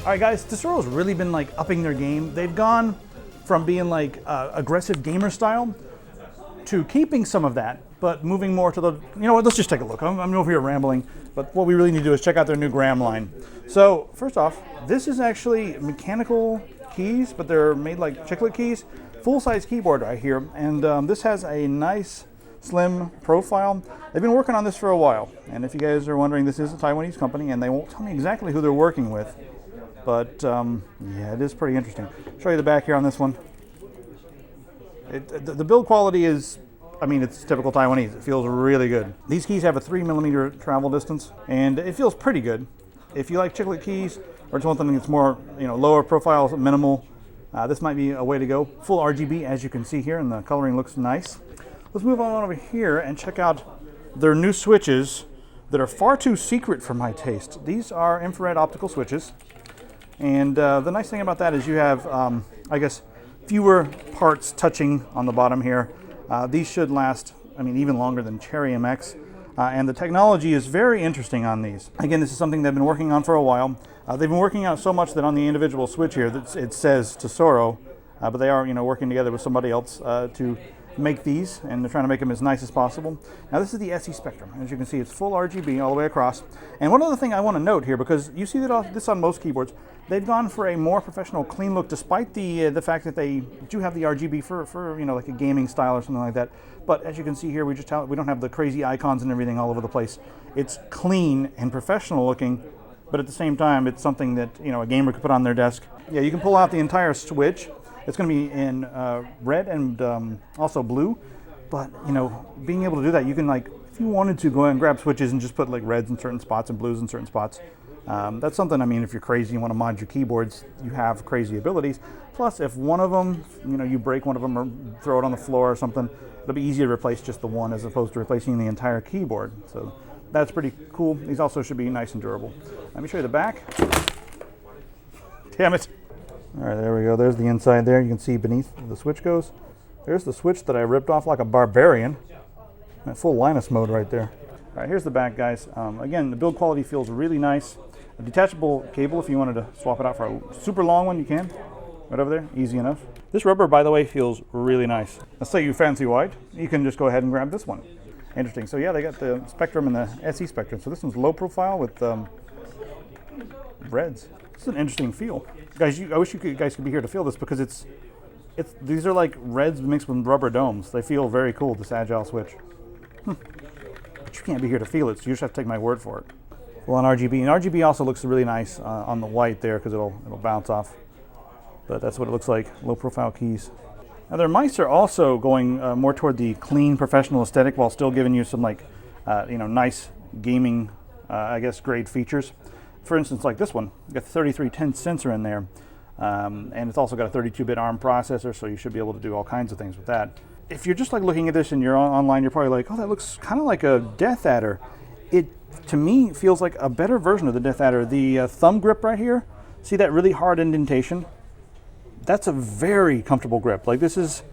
right, guys, Tesoro's really been like upping their game. They've gone from being like aggressive gamer style to keeping some of that, but moving more to the, you know what, let's just take a look. I'm over here rambling, but what we really need to do is check out their new Gram line. So first off, this is actually mechanical keys, but they're made like chiclet keys. Full-size keyboard right here, and this has a nice slim profile. They've been working on this for a while, and if you guys are wondering, this is a Taiwanese company, and they won't tell me exactly who they're working with, but yeah, it is pretty interesting. I'll show you the back here on this one. The build quality is, I mean, it's typical Taiwanese. It feels really good. These keys have a 3mm travel distance, and it feels pretty good. If you like chiclet keys, or just want something that's more, you know, lower profile, minimal, this might be a way to go. Full RGB, as you can see here, and the coloring looks nice. Let's move on over here and check out their new switches that are far too secret for my taste. These are infrared optical switches, and the nice thing about that is you have, I guess, fewer parts touching on the bottom here. These should last, I mean, even longer than Cherry MX, and the technology is very interesting on these. Again, this is something they've been working on for a while. They've been working on it so much that on the individual switch here, it says Tesoro, but they are, you know, working together with somebody else to make these, and they're trying to make them as nice as possible. Now, this is the SE Spectrum. As you can see, it's full RGB all the way across. And one other thing I want to note here, because you see that this on most keyboards, they've gone for a more professional, clean look, despite the fact that they do have the RGB for you know, like a gaming style or something like that. But as you can see here, we don't have the crazy icons and everything all over the place. It's clean and professional looking, but at the same time, it's something that, you know, a gamer could put on their desk. Yeah, you can pull out the entire switch. It's going to be in red and also blue, but, you know, being able to do that, you can, like, if you wanted to, go ahead and grab switches and just put like reds in certain spots and blues in certain spots. That's something, I mean, if you're crazy, you want to mod your keyboards, you have crazy abilities. Plus, if one of them, you know, you break one of them or throw it on the floor or something, it'll be easier to replace just the one as opposed to replacing the entire keyboard. So that's pretty cool. These also should be nice and durable. Let me show you the back. Damn it. All right, there we go. There's the inside there. You can see beneath the switch goes. There's the switch that I ripped off like a barbarian. That full Linus mode right there. All right, here's the back, guys. Again, the build quality feels really nice. A detachable cable, if you wanted to swap it out for a super long one, you can. Right over there, easy enough. This rubber, by the way, feels really nice. Let's say you fancy white, you can just go ahead and grab this one. Interesting. So yeah, they got the Spectrum and the SE Spectrum. So this one's low profile with reds. It's an interesting feel. Guys, I wish you guys could be here to feel this, because these are like reds mixed with rubber domes. They feel very cool, this Agile switch. But you can't be here to feel it, so you just have to take my word for it. Well, on RGB, and RGB also looks really nice on the white there, because it'll bounce off. But that's what it looks like, low profile keys. Now their mice are also going more toward the clean professional aesthetic, while still giving you some like, you know, nice gaming, I guess, grade features. For instance, like this one, you got the 3310 sensor in there, and it's also got a 32-bit ARM processor, so you should be able to do all kinds of things with that. If you're just like looking at this and you're online, you're probably like, oh, that looks kind of like a Death Adder. It, to me, feels like a better version of the Death Adder. The thumb grip right here, see that really hard indentation? That's a very comfortable grip. Like, this is,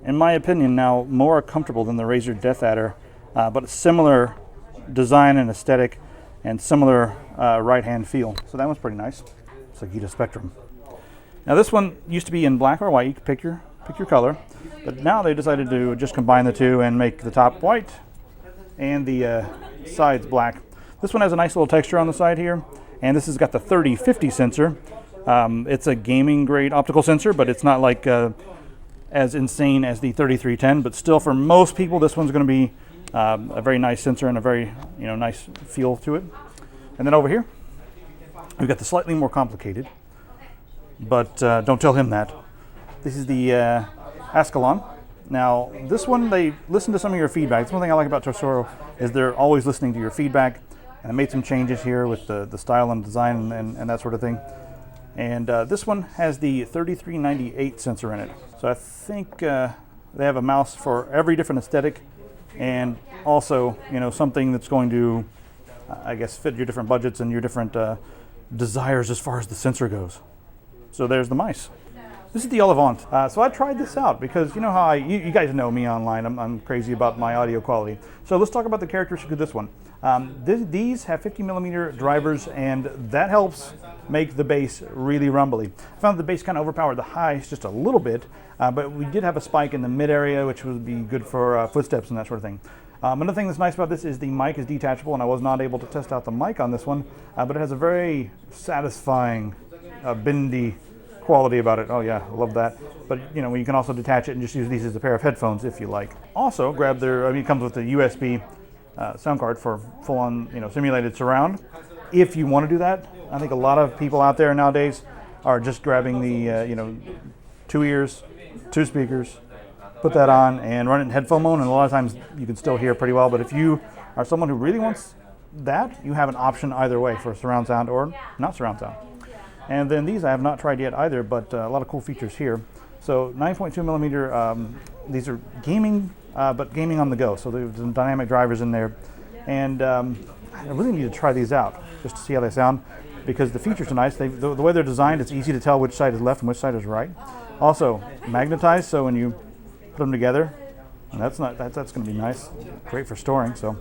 in my opinion, now more comfortable than the Razer Death Adder, but similar design and aesthetic and similar right-hand feel. So that one's pretty nice. It's like Gita Spectrum. Now this one used to be in black or white. You can pick your color, but now they decided to just combine the two and make the top white and the sides black. This one has a nice little texture on the side here, and this has got the 3050 sensor. It's a gaming grade optical sensor, but it's not like as insane as the 3310, but still for most people this one's going to be a very nice sensor and a very, you know, nice feel to it. And then over here we've got the slightly more complicated, but don't tell him that. This is the Ascalon. Now this one, they listen to some of your feedback. That's one thing I like about Tesoro, is they're always listening to your feedback, and I made some changes here with the style and design and that sort of thing. And this one has the 3398 sensor in it. So I think they have a mouse for every different aesthetic, and also, you know, something that's going to, I guess, fit your different budgets and your different desires as far as the sensor goes. So there's the mice. This is the Olivant. So I tried this out because you know how you guys know me online. I'm crazy about my audio quality. So let's talk about the characteristics of this one. These have 50mm drivers, and that helps make the bass really rumbly. I found the bass kind of overpowered the highs just a little bit, but we did have a spike in the mid area, which would be good for footsteps and that sort of thing. Another thing that's nice about this is the mic is detachable, and I was not able to test out the mic on this one, but it has a very satisfying, bendy quality about it. Oh yeah, I love that. But you know, you can also detach it and just use these as a pair of headphones if you like. Also, grab their, it comes with a USB sound card for full-on, simulated surround. If you want to do that, I think a lot of people out there nowadays are just grabbing the, 2 ears, 2 speakers, put that on and run it in headphone mode, and a lot of times you can still hear pretty well. But if you are someone who really wants that, you have an option either way for surround sound or not surround sound. And then these I have not tried yet either, but a lot of cool features here. So 9.2mm, these are gaming, but gaming on the go. So there's some dynamic drivers in there. And I really need to try these out just to see how they sound, because the features are nice. The way they're designed, it's easy to tell which side is left and which side is right. Also magnetized, so when you put them together, that's going to be nice, great for storing. So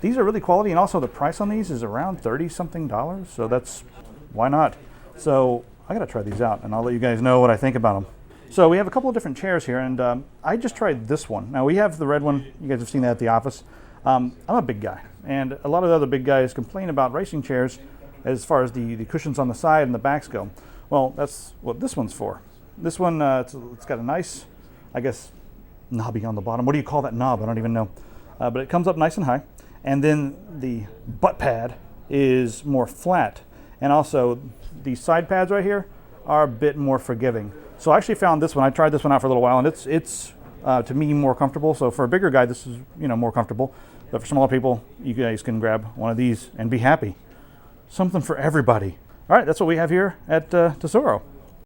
these are really quality, and also the price on these is around $30-something. So that's, why not? So I gotta try these out, and I'll let you guys know what I think about them. So we have a couple of different chairs here, and I just tried this one. Now we have the red one. You guys have seen that at the office. I'm a big guy, and a lot of the other big guys complain about racing chairs as far as the cushions on the side and the backs go. Well, that's what this one's for. This one, it's got a nice, I guess, knobby on the bottom. What do you call that knob? I don't even know. But it comes up nice and high, and then the butt pad is more flat. And also, these side pads right here are a bit more forgiving. So I actually found this one. I tried this one out for a little while, and it's to me more comfortable. So for a bigger guy, this is more comfortable. But for smaller people, you guys can grab one of these and be happy. Something for everybody. All right, that's what we have here at Tesoro.